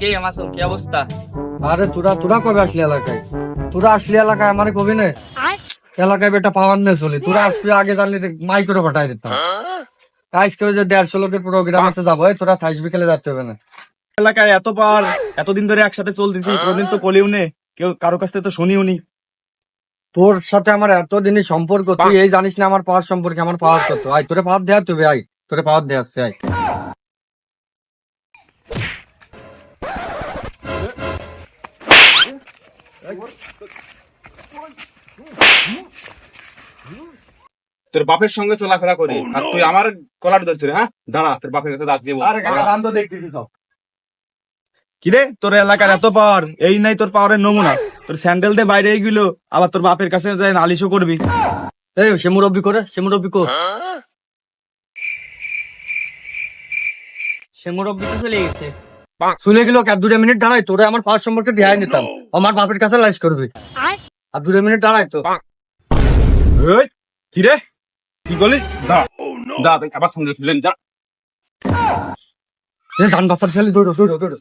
কে মাসুম, কি অবস্থা? আরে তোরা কবে আসলি এলাকায়? তোরা আসলি এলাকায় আমারে কবি না এলাকায় বেটা পাওয়ার নেই চলি। তোরা আসবি আগে জানলে মাই করে পাঠাই দিতাম। আজকে ওই যে 150 লোকের প্রোগ্রাম আছে যাবো, এই তোরা থাকবি, খেলে যাচ্ছে হবে না। এলাকায় এত পাওয়ার, এতদিন ধরে একসাথে চলতেছি, কোনদিন তো কলিও নে, কেউ কারো কাছ থেকে তো শুনিও নি। তোর সাথে আমার এতদিনই সম্পর্ক, তুই এই জানিস না আমার পাওয়ার সম্পর্কে। আমার পাওয়ার কত? আয় তোরে পাওয়ার দেয়া তুই, আয় তোরে পাওয়ার দেয়া আসছে, আয়। তোর বাপের সঙ্গে চলাফেরা করি আর তুই আমার কলার ধরছিস? হ্যাঁ, দাঁড়া, তোর বাপের কাছে দাস দিব। আরে কাকা শান্ত দেখতেছি সব। কিরে, তোর এলাকার এত পাওয়ার, এই নাই তোর পাওয়ারের নমুনা। তোর স্যান্ডেল দিয়ে বাইরে গেল, আবার তোর বাপের কাছে যায় নালিশও করবি। এই সে মুরব্বি করে, সে মুরব্বি কো। সে মুরব্বি তো চলে গেছে। শুনে গেল 2 মিনিট দাঁড়াই, তোরে আমার পাওয়ার সম্পর্কে দেখাই নিতাম। আমার বাপের কাছে লাইস করবি। আর 2 মিনিট দাঁড়াই তো। এই, কি রে, কি করলি? দাঁড়া দাঁড়া, তুই আবার সঙ্গে ছিলেন, যা। জান বাচ্চার ছেলে দৌড়ো দৌড়ো দৌড়ো।